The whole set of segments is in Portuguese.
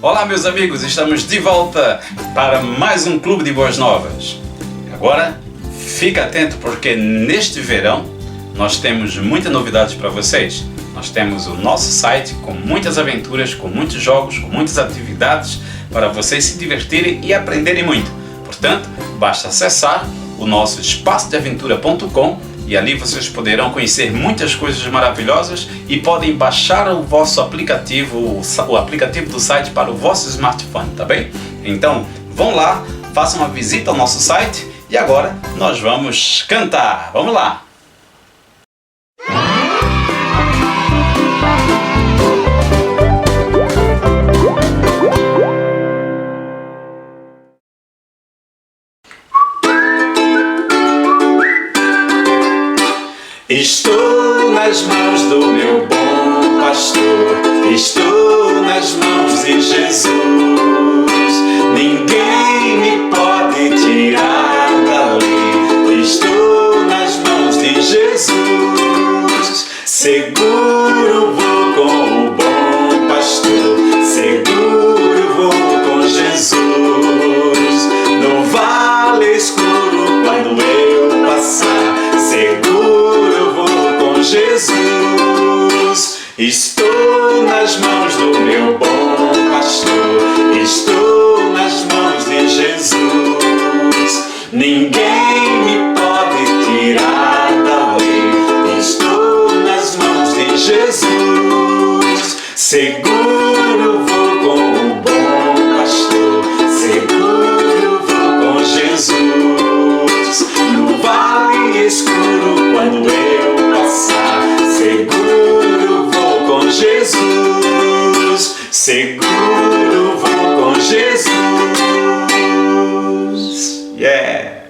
Olá meus amigos, estamos de volta para mais um Clube de Boas Novas. Agora, fica atento porque neste verão nós temos muitas novidades para vocês. Nós temos o nosso site com muitas aventuras, com muitos jogos, com muitas atividades para vocês se divertirem e aprenderem muito. Portanto, basta acessar o nosso espaçodeaventura.com e ali vocês poderão conhecer muitas coisas maravilhosas e podem baixar o vosso aplicativo, o aplicativo do site para o vosso smartphone, tá bem? Então, vão lá, façam uma visita ao nosso site e agora nós vamos cantar. Vamos lá! Estou nas mãos do meu bom pastor, estou nas mãos de Jesus. Ninguém me pode tirar dali, estou nas mãos de Jesus. Seguro vou com o bom pastor, seguro vou com Jesus. No vale escuro quando eu passar, seguro Jesus. Estou nas mãos do meu bom pastor, estou nas mãos de Jesus. Ninguém me pode tirar dali, estou nas mãos de Jesus. Seguro vou com o bom pastor, seguro vou com Jesus. No vale escuro quando eu passar, seguro vou com Jesus, seguro vou com Jesus. Yeah!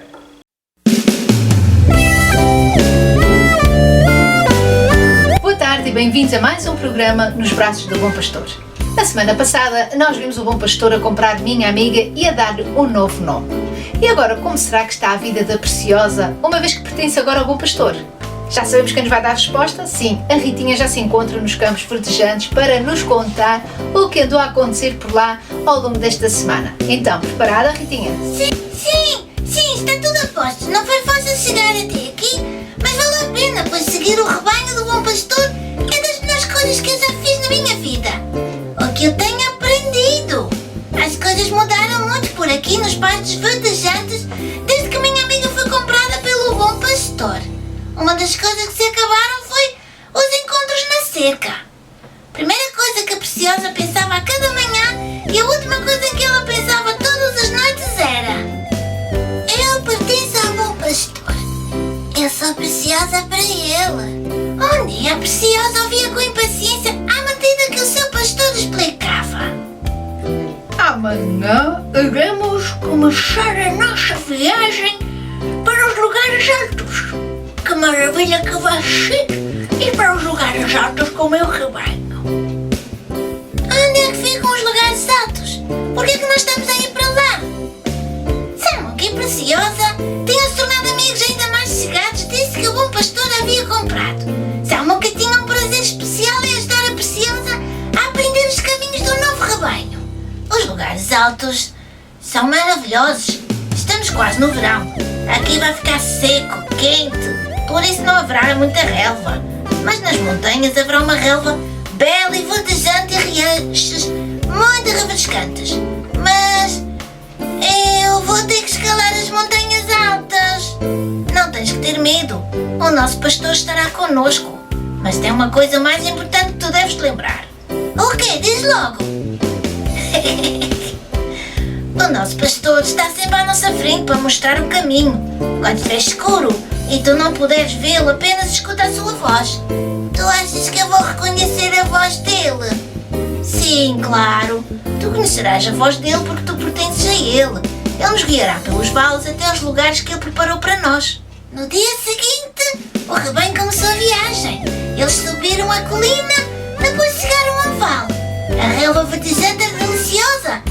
Boa tarde e bem-vindos a mais um programa Nos Braços do Bom Pastor. Na semana passada nós vimos o Bom Pastor a comprar minha amiga e a dar-lhe um novo nome. E agora como será que está a vida da Preciosa, uma vez que pertence agora ao Bom Pastor? Já sabemos quem nos vai dar a resposta? Sim, a Ritinha já se encontra nos campos verdejantes para nos contar o que andou a acontecer por lá ao longo desta semana. Então, preparada, Ritinha? Sim, está tudo a postos. Não foi fácil chegar até aqui, mas valeu a pena, pois seguir o rebanho do Bom Pastor é das melhores coisas que eu já fiz na minha vida. O que eu tenho aprendido. As coisas mudaram muito por aqui nos pastos verdejantes desde que minha amiga foi comprada pelo Bom Pastor. Uma das coisas que se acabaram foi os encontros na cerca. Primeira coisa que a Preciosa pensava a cada manhã e a última coisa em que ela pensava todas as noites era: eu pertenço ao Bom Pastor, eu sou preciosa para ele. Um dia a Preciosa ouvia com impaciência à medida que o seu pastor explicava: Amanhã iremos começar a nossa viagem para os lugares altos. Que maravilha que vai ser ir para os lugares altos com o meu rebanho. Onde é que ficam os lugares altos? Por que é que nós estamos a ir para lá? Samuel e Preciosa tinham se tornado amigos ainda mais chegados desde que o Bom Pastor a havia comprado. Samuel que tinha um prazer especial em ajudar a Preciosa a aprender os caminhos do novo rebanho. Os lugares altos são maravilhosos. Estamos quase no verão. Aqui vai ficar seco, quente, por isso não haverá muita relva. Mas nas montanhas haverá uma relva bela e verdejante e riachos muito refrescantes. Mas eu vou ter que escalar as montanhas altas. Não tens que ter medo. O nosso pastor estará connosco. Mas tem uma coisa mais importante que tu deves te lembrar. O quê? Diz logo. O nosso pastor está sempre à nossa frente para mostrar o caminho. Quando estiver escuro e tu não puderes vê-lo, apenas escuta a sua voz. Tu achas que eu vou reconhecer a voz dele? Sim, claro. Tu conhecerás a voz dele porque tu pertences a ele. Ele nos guiará pelos vales até aos lugares que ele preparou para nós. No dia seguinte, o rebanho começou a viagem. Eles subiram a colina, depois chegaram ao vale. A relva verdejante era deliciosa,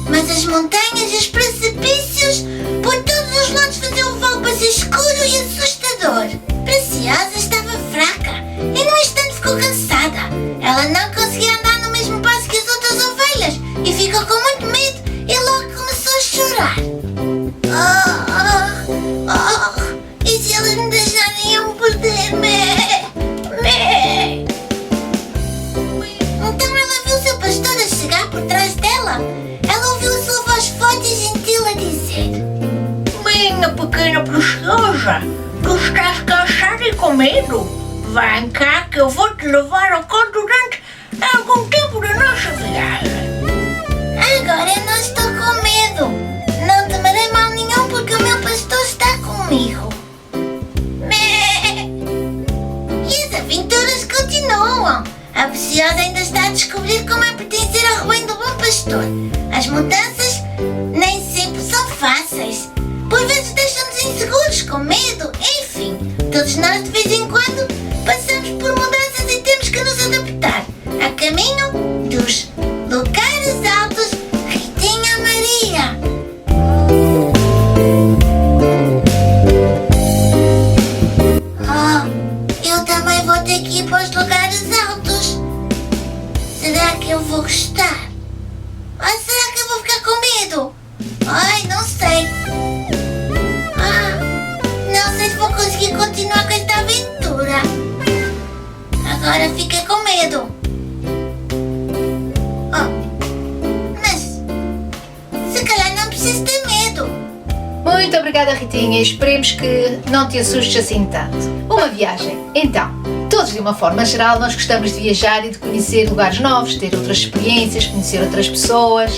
mas as montanhas e os precipícios por todos os lados faziam o vale parecer escuro e assustador. Preciosa estava fraca e num instante ficou cansada. Ela não conseguia andar no mesmo passo que as outras ovelhas e ficou dela. Ela ouviu a sua voz forte e gentil a dizer: Minha pequena preciosa, tu estás cansada e com medo? Vem cá que eu vou te levar ao colo durante algum tempo da nossa viagem. agora eu não estou com medo. Não temerei mal nenhum porque o meu pastor está comigo. Mé. E as aventuras continuam. A preciosa ainda está a descobrir como é pertencer ao rebanho do bom pastor. As mudanças nem sempre são fáceis. Por vezes deixam-nos inseguros, com medo, enfim. Todos nós de vez em quando passamos por mudanças e temos que nos adaptar. A caminho dos lugares altos, Ritinha Maria. Oh, eu também vou ter que ir para os lugares altos. Será que eu vou gostar? Ou será que eu vou ficar com medo? Ai, não sei. Não sei se vou conseguir continuar com esta aventura. Agora fiquei com medo. Mas se calhar não preciso ter medo. Muito obrigada, Ritinha. Esperemos que não te assustes assim tanto. Uma viagem. Então, todos de uma forma geral nós gostamos de viajar e de conhecer lugares novos, ter outras experiências, conhecer outras pessoas.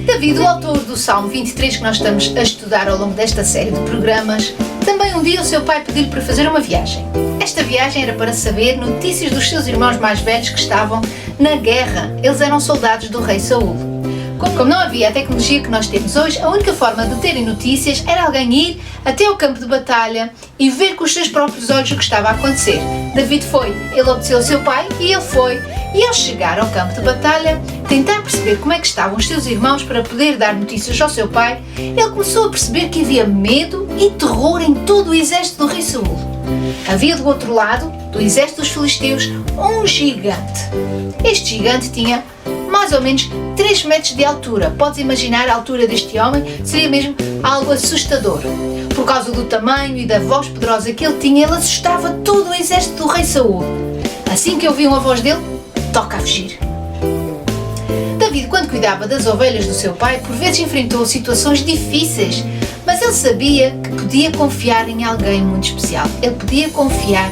David, o autor do Salmo 23 que nós estamos a estudar ao longo desta série de programas, também um dia o seu pai pediu-lhe para fazer uma viagem. Esta viagem era para saber notícias dos seus irmãos mais velhos que estavam na guerra. Eles eram soldados do rei Saul. Como não havia a tecnologia que nós temos hoje, a única forma de terem notícias era alguém ir até ao campo de batalha e ver com os seus próprios olhos o que estava a acontecer. David foi, ele obedeceu ao seu pai e ele foi. E ao chegar ao campo de batalha, tentar perceber como é que estavam os seus irmãos para poder dar notícias ao seu pai, ele começou a perceber que havia medo e terror em todo o exército do rei Saul. Havia do outro lado, do exército dos filisteus, um gigante. Este gigante tinha mais ou menos 3 metros de altura. Podes imaginar a altura deste homem, seria mesmo algo assustador. Por causa do tamanho e da voz poderosa que ele tinha, ele assustava todo o exército do rei Saul. Assim que ouviam a voz dele, toca a fugir. David, quando cuidava das ovelhas do seu pai, por vezes enfrentou situações difíceis, mas ele sabia que podia confiar em alguém muito especial. Ele podia confiar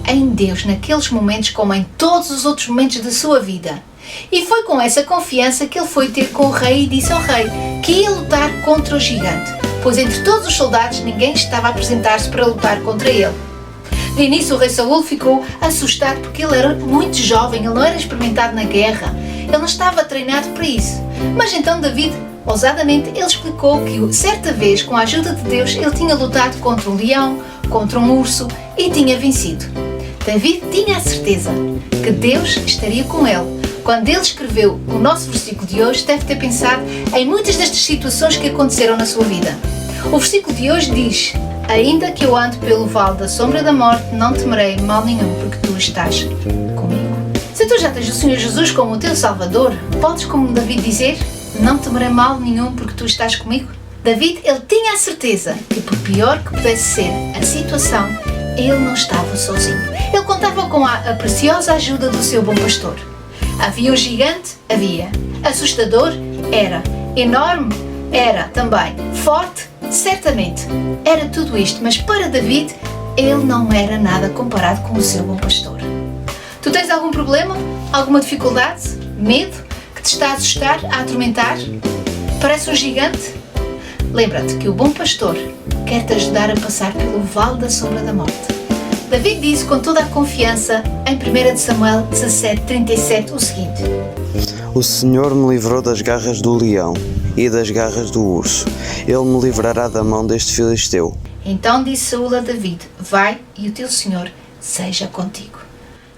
em Deus naqueles momentos como em todos os outros momentos da sua vida. E foi com essa confiança que ele foi ter com o rei e disse ao rei que ia lutar contra o gigante, pois entre todos os soldados ninguém estava a apresentar-se para lutar contra ele. De início o rei Saul ficou assustado porque ele era muito jovem, ele não era experimentado na guerra, ele não estava treinado para isso. Mas então David, ousadamente, ele explicou que certa vez, com a ajuda de Deus, ele tinha lutado contra um leão, contra um urso e tinha vencido. David tinha a certeza que Deus estaria com ele. Quando ele escreveu o nosso versículo de hoje, deve ter pensado em muitas destas situações que aconteceram na sua vida. O versículo de hoje diz: ainda que eu ande pelo vale da sombra da morte, não temerei mal nenhum, porque tu estás comigo. Se tu já tens o Senhor Jesus como o teu Salvador, podes, como David, dizer: não temerei mal nenhum, porque tu estás comigo? David, ele tinha a certeza que, por pior que pudesse ser a situação, ele não estava sozinho. Ele contava com a preciosa ajuda do seu bom pastor. Havia um gigante? Havia. Assustador? Era. Enorme? Era também. Forte? Certamente. Era tudo isto, mas para David, ele não era nada comparado com o seu bom pastor. Tu tens algum problema? Alguma dificuldade? Medo? Que te está a assustar, a atormentar? Parece um gigante? Lembra-te que o bom pastor quer te ajudar a passar pelo vale da sombra da morte. David disse com toda a confiança em 1 Samuel 17:37 o seguinte: O Senhor me livrou das garras do leão e das garras do urso. Ele me livrará da mão deste filisteu. Então disse Saul a David: vai e o teu Senhor seja contigo.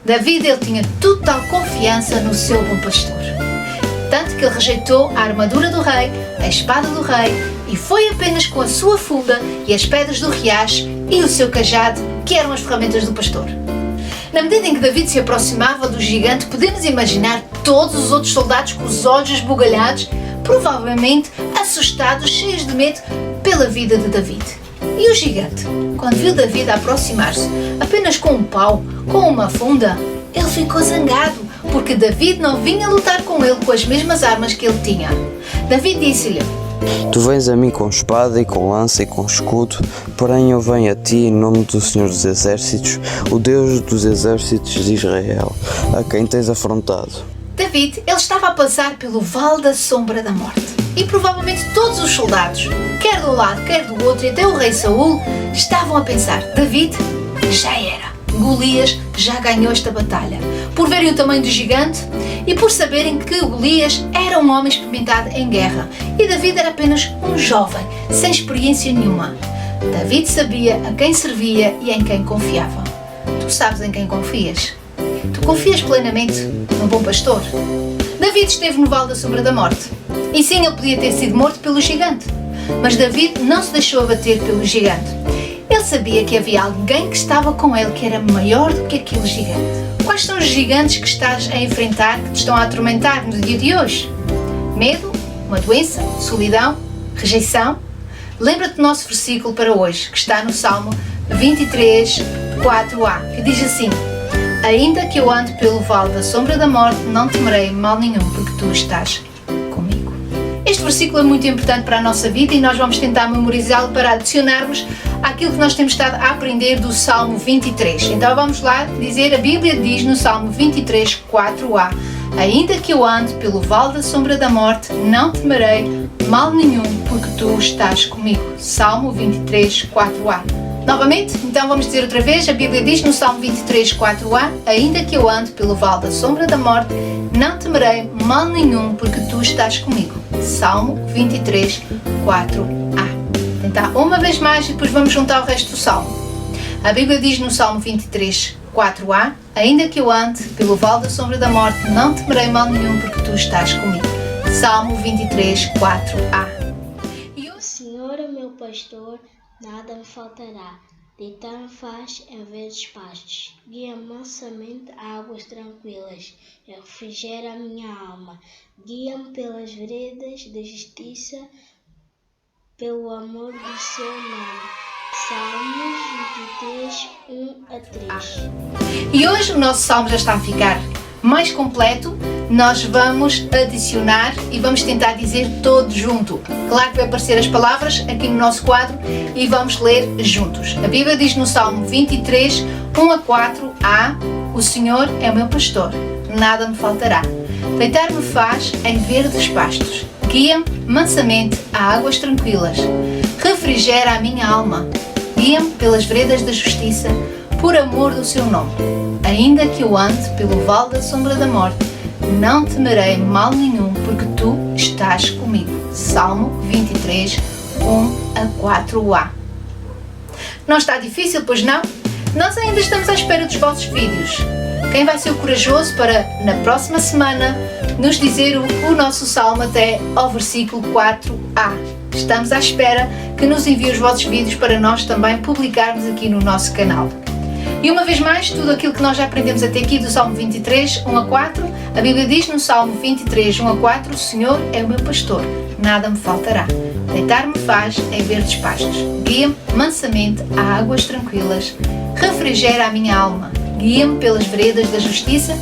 David, ele tinha total confiança no seu bom pastor. Tanto que ele rejeitou a armadura do rei, a espada do rei, e foi apenas com a sua funda e as pedras do riacho e o seu cajado que eram as ferramentas do pastor. Na medida em que David se aproximava do gigante, podemos imaginar todos os outros soldados com os olhos esbugalhados, provavelmente assustados, cheios de medo pela vida de David. E o gigante, quando viu David aproximar-se apenas com um pau, com uma funda, ele ficou zangado. porque David não vinha lutar com ele com as mesmas armas que ele tinha. David disse-lhe: Tu vens a mim com espada e com lança e com escudo, porém eu venho a ti em nome do Senhor dos Exércitos, o Deus dos Exércitos de Israel, a quem tens afrontado. David, ele estava a passar pelo vale da sombra da morte. E provavelmente todos os soldados, quer de um lado, quer do outro, e até o rei Saul, estavam a pensar: David já era. Golias já ganhou esta batalha. Por verem o tamanho do gigante e por saberem que Golias era um homem experimentado em guerra e David era apenas um jovem, sem experiência nenhuma. David sabia a quem servia e em quem confiava. Tu sabes em quem confias? Tu confias plenamente no bom pastor? David esteve no vale da sombra da morte. E sim, ele podia ter sido morto pelo gigante. Mas David não se deixou abater pelo gigante. Ele sabia que havia alguém que estava com ele que era maior do que aquele gigante. Quais são os gigantes que estás a enfrentar, que te estão a atormentar no dia de hoje? Medo? Uma doença? Solidão? Rejeição? Lembra-te do nosso versículo para hoje, que está no Salmo 23, 4a, que diz assim: Ainda que eu ande pelo vale da sombra da morte, não temerei mal nenhum, porque tu estás comigo. Este versículo é muito importante para a nossa vida e nós vamos tentar memorizá-lo para adicionarmos àquilo que nós temos estado a aprender do Salmo 23. Então vamos lá dizer, a Bíblia diz no Salmo 23, 4a: Ainda que eu ande pelo vale da sombra da morte, não temerei mal nenhum, porque tu estás comigo. Salmo 23, 4a. Novamente, então vamos dizer outra vez, a Bíblia diz no Salmo 23, 4a: Ainda que eu ande pelo vale da sombra da morte, não temerei mal nenhum, porque tu estás comigo. Salmo 23, 4a. Tentar uma vez mais e depois vamos juntar o resto do Salmo. A Bíblia diz no Salmo 23, 4a: Ainda que eu ande pelo vale da sombra da morte, não temerei mal nenhum, porque tu estás comigo. Salmo 23, 4a. O Senhor é meu pastor, nada me faltará. Deitar-me faz em verdes pastos. Guia-me mansamente a águas tranquilas. Refrigera a minha alma. Guia-me pelas veredas da justiça, pelo amor do seu nome. Salmos 23, 1-3. E hoje o nosso salmo já está a ficar mais completo. Nós vamos adicionar e vamos tentar dizer todo junto. Claro que vai aparecer as palavras aqui no nosso quadro e vamos ler juntos. A Bíblia diz no Salmo 23, 1-4a: O Senhor é o meu pastor, nada me faltará. Deitar-me faz em verdes pastos. Guia-me mansamente a águas tranquilas. Refrigera a minha alma. Guia-me pelas veredas da justiça, por amor do seu nome. Ainda que eu ande pelo vale da sombra da morte, não temerei mal nenhum, porque tu estás comigo. Salmo 23, 1-4a. Não está difícil, pois não? Nós ainda estamos à espera dos vossos vídeos. Quem vai ser o corajoso para, na próxima semana, nos dizer o nosso salmo até ao versículo 4a? Estamos à espera que nos envie os vossos vídeos para nós também publicarmos aqui no nosso canal. E uma vez mais, tudo aquilo que nós já aprendemos até aqui do Salmo 23, 1-4, a Bíblia diz no Salmo 23, 1-4: O Senhor é o meu pastor, nada me faltará. Deitar-me faz em verdes pastos. Guia-me mansamente a águas tranquilas. Refrigera a minha alma. Guia-me pelas veredas da justiça,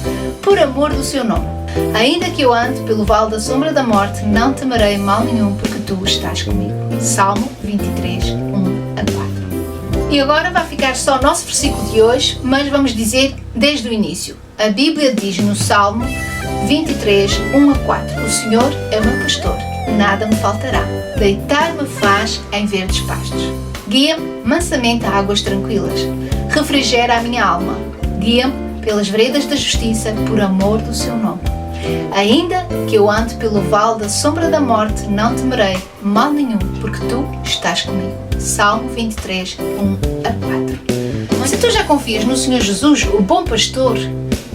por amor do seu nome. Ainda que eu ande pelo vale da sombra da morte, não temerei mal nenhum, porque tu estás comigo. Salmo 23, 1-4. E agora vai ficar só o nosso versículo de hoje, mas vamos dizer desde o início. A Bíblia diz no Salmo 23, 1-4: O Senhor é o meu pastor, nada me faltará. Deitar-me faz em verdes pastos. Guia-me mansamente a águas tranquilas. Refrigera a minha alma. Guia-me pelas veredas da justiça, por amor do seu nome. Ainda que eu ande pelo vale da sombra da morte, não temerei mal nenhum, porque tu estás comigo. Salmo 23, 1-4. Se tu já confias no Senhor Jesus, o bom pastor,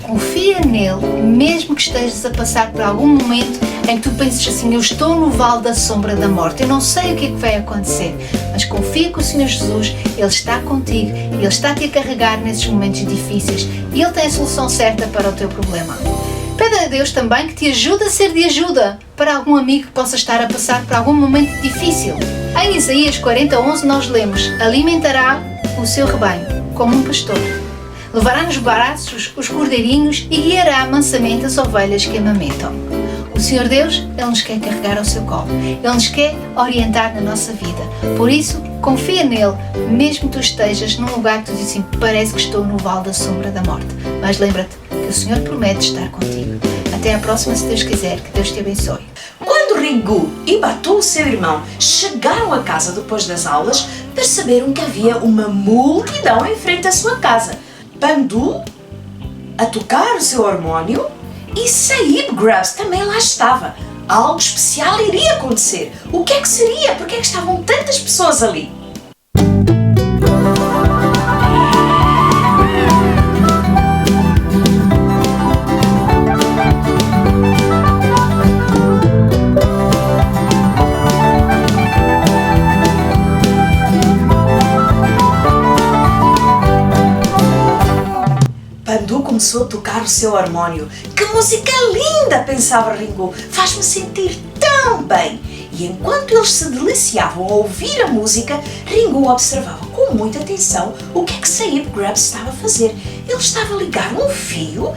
confia nele, mesmo que estejas a passar por algum momento em que tu penses assim: eu estou no vale da sombra da morte, eu não sei o que é que vai acontecer, mas confia que o Senhor Jesus, Ele está contigo, Ele está-te a carregar nesses momentos difíceis e Ele tem a solução certa para o teu problema. Pede a Deus também que te ajude a ser de ajuda para algum amigo que possa estar a passar por algum momento difícil. Em Isaías 40:11 nós lemos: alimentará o seu rebanho como um pastor. Levará nos braços os cordeirinhos e guiará mansamente as ovelhas que amamentam. O Senhor Deus, Ele nos quer carregar ao seu colo. Ele nos quer orientar na nossa vida. Por isso, confia nele, mesmo que tu estejas num lugar que tu dizes assim, parece que estou no vale da sombra da morte. Mas lembra-te que o Senhor promete estar contigo. Até à próxima, se Deus quiser. Que Deus te abençoe. Quando Ringu e Batu, seu irmão, chegaram à casa depois das aulas, perceberam que havia uma multidão em frente à sua casa. Pandu a tocar o seu harmónio e Sahib Grubbs também lá estava. Algo especial iria acontecer. O que é que seria? Por que é que estavam tantas pessoas ali? Pandu começou a tocar o seu harmónio. Que música linda, pensava Ringu. Faz-me sentir tão bem. E enquanto eles se deliciavam a ouvir a música, Ringu observava com muita atenção o que é que Sahib Grubbs estava a fazer. Ele estava a ligar um fio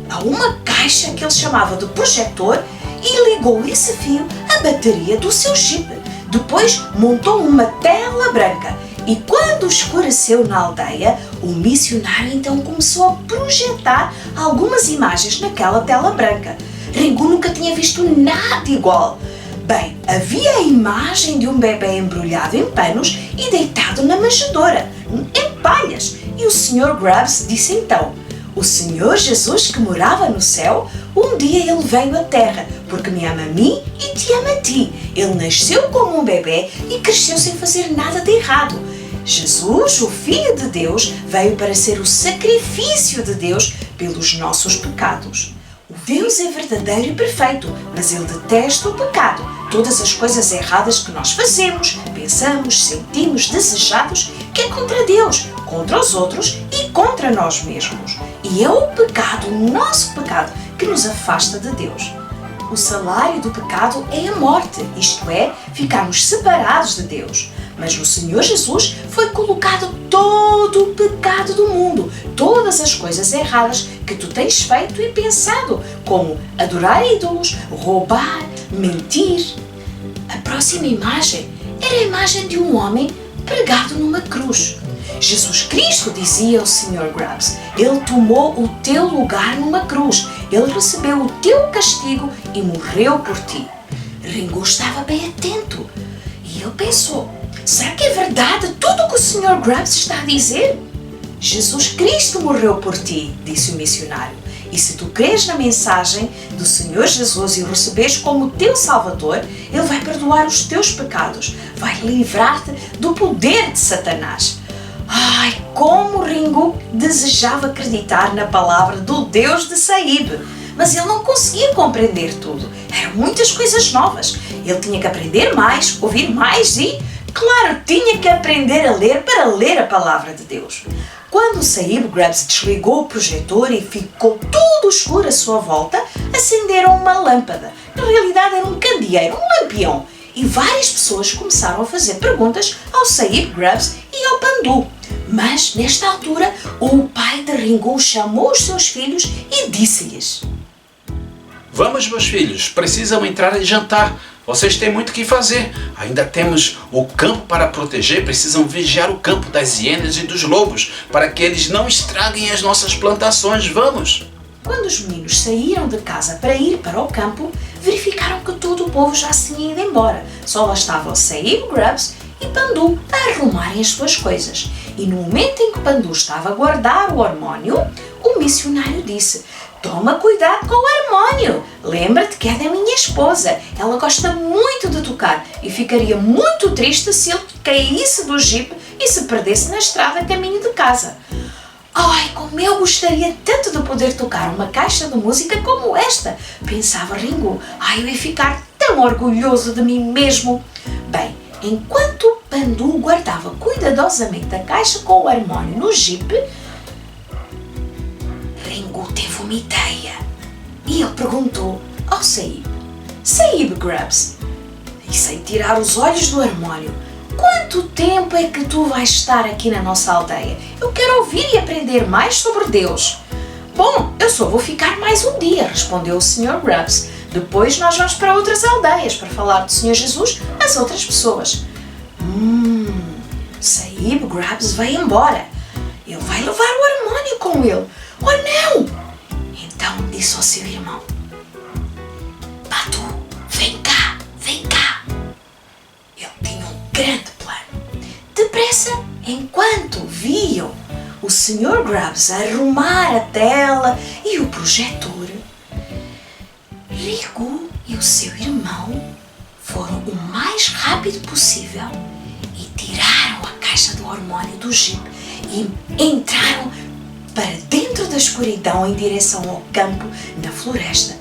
a uma caixa que ele chamava de projetor e ligou esse fio à bateria do seu Jeep. Depois montou uma tela branca. E quando escureceu na aldeia, o missionário então começou a projetar algumas imagens naquela tela branca. Ringu nunca tinha visto nada igual. Bem, havia a imagem de um bebê embrulhado em panos e deitado na manjedoura, em palhas. E o Sr. Grubbs disse então: o Senhor Jesus que morava no céu, um dia ele veio à terra, porque me ama a mim e te ama a ti. Ele nasceu como um bebê e cresceu sem fazer nada de errado. Jesus, o Filho de Deus, veio para ser o sacrifício de Deus pelos nossos pecados. O Deus é verdadeiro e perfeito, mas Ele detesta o pecado, todas as coisas erradas que nós fazemos, pensamos, sentimos, desejamos, que é contra Deus, contra os outros e contra nós mesmos. E é o pecado, o nosso pecado, que nos afasta de Deus. O salário do pecado é a morte, isto é, ficarmos separados de Deus. Mas no Senhor Jesus foi colocado todo o pecado do mundo, todas as coisas erradas que tu tens feito e pensado, como adorar ídolos, roubar, mentir. A próxima imagem era a imagem de um homem pregado numa cruz. Jesus Cristo, dizia o Sr. Grubbs, Ele tomou o teu lugar numa cruz, Ele recebeu o teu castigo e morreu por ti. Ringu estava bem atento e ele pensou: será que é verdade tudo o que o Sr. Grubbs está a dizer? Jesus Cristo morreu por ti, disse o missionário. E se tu crês na mensagem do Senhor Jesus e o receberes como teu Salvador, Ele vai perdoar os teus pecados, vai livrar-te do poder de Satanás. Ai, como Ringu desejava acreditar na palavra do Deus de Sahib, mas ele não conseguia compreender tudo. Eram muitas coisas novas. Ele tinha que aprender mais, ouvir mais e, claro, tinha que aprender a ler para ler a palavra de Deus. Quando Sahib Grubbs desligou o projetor e ficou tudo escuro à sua volta, acenderam uma lâmpada. Na realidade era um candeeiro, um lampião. E várias pessoas começaram a fazer perguntas ao Sahib Grubbs e ao Pandu. Mas, nesta altura, o pai de Ringu chamou os seus filhos e disse-lhes: Vamos, meus filhos, precisam entrar e jantar. Vocês têm muito o que fazer. Ainda temos o campo para proteger, precisam vigiar o campo das hienas e dos lobos, para que eles não estraguem as nossas plantações. Vamos! Quando os meninos saíram de casa para ir para o campo, verificaram que todo o povo já se tinha ido embora. Só lá estavam Sahib Grubbs e Pandu a arrumarem as suas coisas. E no momento em que Pandu estava a guardar o harmónio, o missionário disse: toma cuidado com o harmónio. Lembra-te que é da minha esposa. Ela gosta muito de tocar e ficaria muito triste se ele caísse do jipe e se perdesse na estrada a caminho de casa. Ai, como eu gostaria tanto de poder tocar uma caixa de música como esta, pensava Ringu. Ai, eu ia ficar tão orgulhoso de mim mesmo. Bem, enquanto Pandu guardava cuidadosamente a caixa com o harmónio no jipe, Ringu teve uma ideia e ele perguntou ao Sahib: Sahib Grubbs, e sem tirar os olhos do harmónio, quanto tempo é que tu vais estar aqui na nossa aldeia? Eu quero ouvir e aprender mais sobre Deus. Bom, eu só vou ficar mais um dia, respondeu o Sr. Grubbs. Depois nós vamos para outras aldeias para falar do Sr. Jesus às outras pessoas. Sahib Grubbs vai embora. Ele vai levar o harmónio com ele. Oh não! Então disse ao seu irmão: Batu, vem cá, vem cá. Ele tinha um grande plano. Depressa, enquanto viam o Sr. Grubbs arrumar a tela e o projetor, Ringu e o seu irmão foram o mais rápido possível e tiraram a caixa do harmónio do Jeep e entraram para dentro da escuridão em direção ao campo na floresta.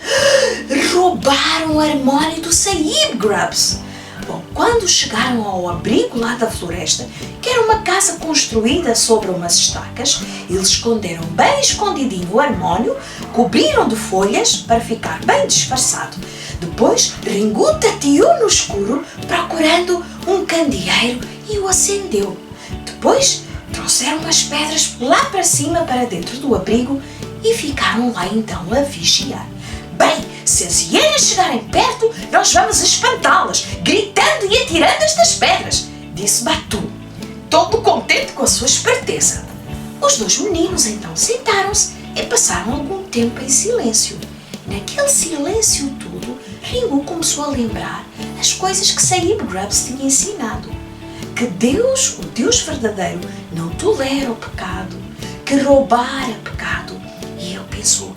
Roubaram o harmónio do Sahib Grubbs. Bom, quando chegaram ao abrigo lá da floresta, que era uma casa construída sobre umas estacas, eles esconderam bem escondidinho o harmónio, cobriram de folhas para ficar bem disfarçado. Depois, Ringu tateou no escuro procurando um candeeiro e o acendeu. Depois, trouxeram as pedras lá para cima para dentro do abrigo e ficaram lá então a vigiar. Bem, se as hienas chegarem perto, nós vamos espantá-las, gritando e atirando estas pedras, disse Batu, todo contente com a sua esperteza. Os dois meninos então sentaram-se e passaram algum tempo em silêncio. Naquele silêncio todo, Ringu começou a lembrar as coisas que Sahib Grubbs tinha ensinado. Que Deus, o Deus verdadeiro, não tolera o pecado, que roubar é pecado. E ele pensou: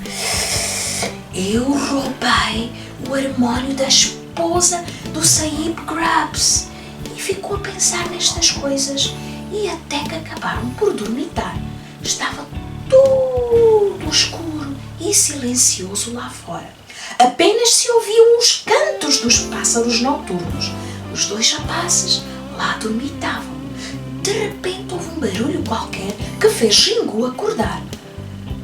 eu roubei o harmónio da esposa do Sahib Grubbs. E ficou a pensar nestas coisas e até que acabaram por dormitar. Estava tudo escuro e silencioso lá fora. Apenas se ouviam os cantos dos pássaros noturnos. Os dois rapazes lá dormitavam. De repente houve um barulho qualquer que fez Ringu acordar.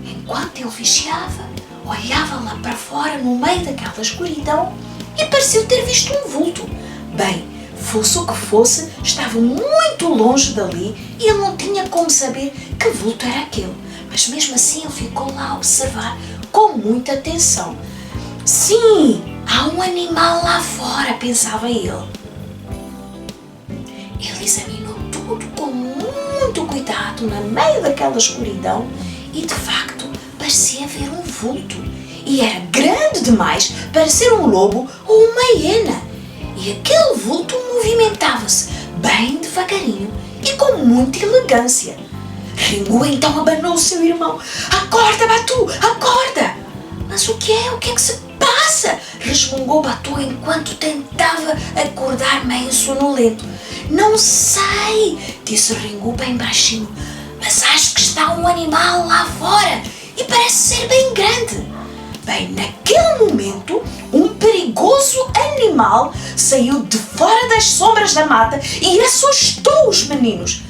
Enquanto ele vigiava, olhava lá para fora no meio daquela escuridão e pareceu ter visto um vulto. Bem, fosse o que fosse, estava muito longe dali e ele não tinha como saber que vulto era aquele. Mas mesmo assim ele ficou lá a observar com muita atenção. Sim, há um animal lá fora, pensava ele. Ele examinou tudo com muito cuidado no meio daquela escuridão e de facto parecia haver um vulto. E era grande demais para ser um lobo ou uma hiena. E aquele vulto movimentava-se bem devagarinho e com muita elegância. Ringu então abanou o seu irmão. Acorda, Batu, acorda! Mas o que é? O que é que se passa? Resmungou Batu enquanto tentava acordar meio sonolento. Não sei, disse Ringu bem baixinho, mas acho que está um animal lá fora e parece ser bem grande. Bem, naquele momento, um perigoso animal saiu de fora das sombras da mata e assustou os meninos.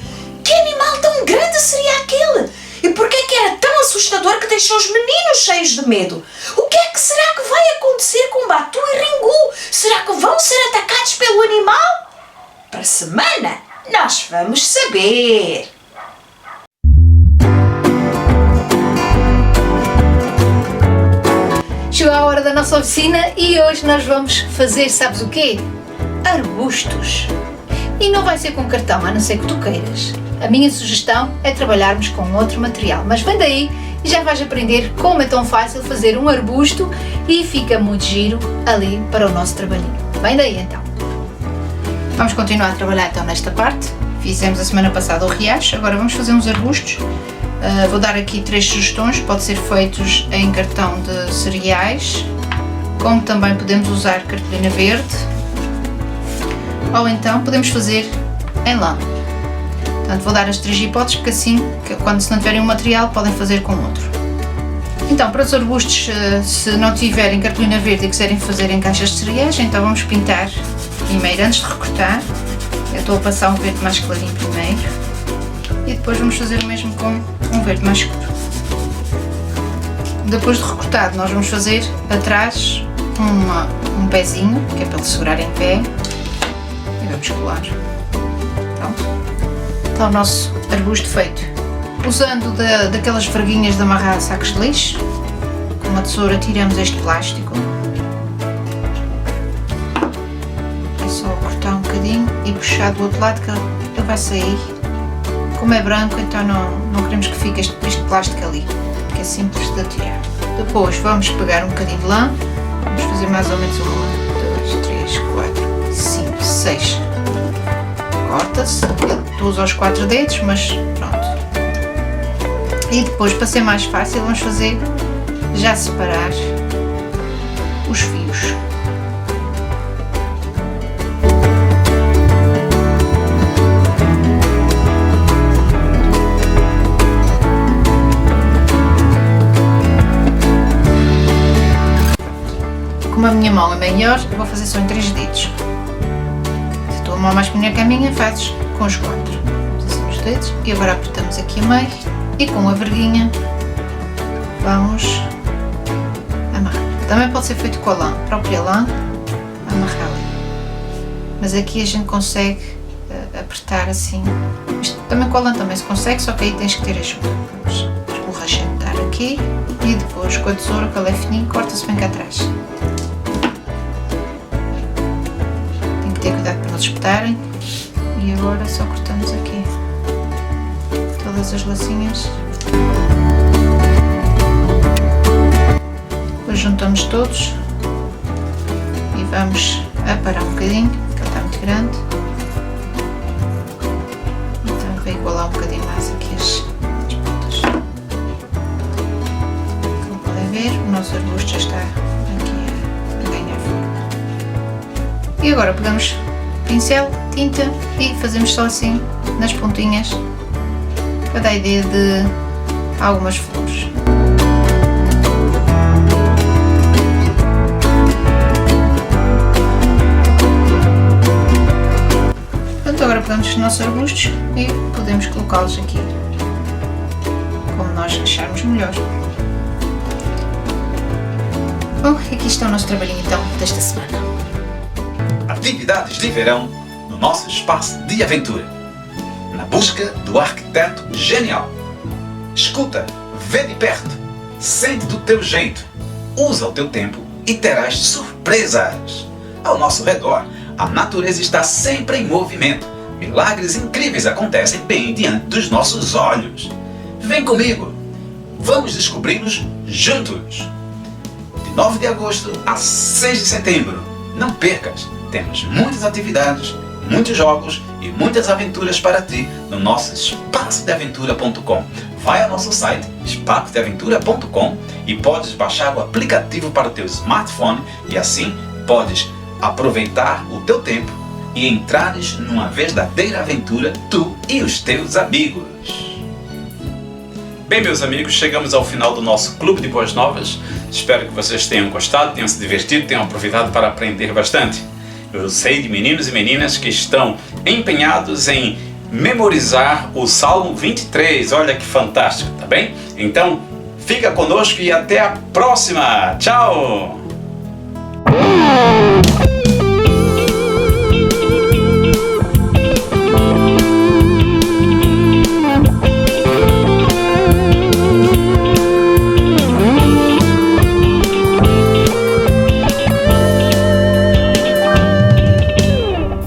Que animal tão grande seria aquele? E por que era tão assustador que deixou os meninos cheios de medo? O que é que será que vai acontecer com Batu e Ringu? Será que vão ser atacados pelo animal? Para a semana, nós vamos saber! Chegou a hora da nossa oficina e hoje nós vamos fazer, sabes o quê? Arbustos. E não vai ser com cartão, a não ser que tu queiras. A minha sugestão é trabalharmos com outro material, mas vem daí e já vais aprender como é tão fácil fazer um arbusto e fica muito giro ali para o nosso trabalhinho. Vem daí então. Vamos continuar a trabalhar então nesta parte. Fizemos a semana passada o riacho, agora vamos fazer uns arbustos. Vou dar aqui 3 sugestões, pode ser feitos em cartão de cereais, como também podemos usar cartolina verde, ou então podemos fazer em lã. Portanto, vou dar as 3 hipóteses, porque assim, quando se não tiverem um material, podem fazer com outro. Então, para os arbustos, se não tiverem cartolina verde e quiserem fazer em caixas de cereais, então vamos pintar primeiro, antes de recortar. Eu estou a passar um verde mais clarinho primeiro. E depois vamos fazer o mesmo com um verde mais escuro. Depois de recortado, nós vamos fazer atrás um pezinho, que é para ele segurar em pé, e vamos colar. Pronto. Está o nosso arbusto feito. Usando daquelas verguinhas de amarrar sacos de lixo, com uma tesoura tiramos este plástico. É só cortar um bocadinho e puxar do outro lado que ele vai sair. Como é branco, então não queremos que fique este plástico ali, que é simples de tirar. Depois vamos pegar um bocadinho de lã, vamos fazer mais ou menos 1, 2, 3, 4, 5, 6. Corta-se, eu uso aos 4 dedos, mas pronto. E depois, para ser mais fácil, vamos fazer já separar os fios. Como a minha mão é maior, eu vou fazer só em 3 dedos. Se a tua mão mais pequena que a minha, fazes com os 4. Assim os dedos. E agora apertamos aqui a meio e com a verguinha vamos amarrar. Também pode ser feito com a lã, a própria lã, amarrá-la. Mas aqui a gente consegue apertar assim. Isto também com a lã também se consegue, só que aí tens que ter ajuda. Vamos esborrachentar aqui e depois com a tesoura, que ela é fininha, corta-se bem cá atrás. Ter cuidado para não se espetarem. E agora só cortamos aqui todas as lacinhas. Depois juntamos todos e vamos aparar um bocadinho, porque ele está muito grande. Então vai igualar um bocadinho mais aqui as pontas. Como podem ver, o nosso arbusto já está aqui a ganhar forma. E agora pegamos pincel, tinta e fazemos só assim nas pontinhas para dar a ideia de algumas flores. Pronto, agora pegamos os nossos arbustos e podemos colocá-los aqui como nós acharmos melhor. Bom, aqui está o nosso trabalhinho então desta semana. Atividades de verão no nosso espaço de aventura, na busca do arquiteto genial. Escuta, vê de perto, sente do teu jeito, usa o teu tempo e terás surpresas. Ao nosso redor, a natureza está sempre em movimento. Milagres incríveis acontecem bem diante dos nossos olhos. Vem comigo, vamos descobri-los juntos. De 9 de agosto a 6 de setembro, não percas! Temos muitas atividades, muitos jogos e muitas aventuras para ti no nosso espacodeaventura.com. Vai ao nosso site espacodeaventura.com e podes baixar o aplicativo para o teu smartphone e assim podes aproveitar o teu tempo e entrares numa verdadeira aventura, tu e os teus amigos. Bem, meus amigos, chegamos ao final do nosso Clube de Boas Novas. Espero que vocês tenham gostado, tenham se divertido, tenham aproveitado para aprender bastante. Eu sei de meninos e meninas que estão empenhados em memorizar o Salmo 23. Olha que fantástico, tá bem? Então, fica conosco e até a próxima. Tchau!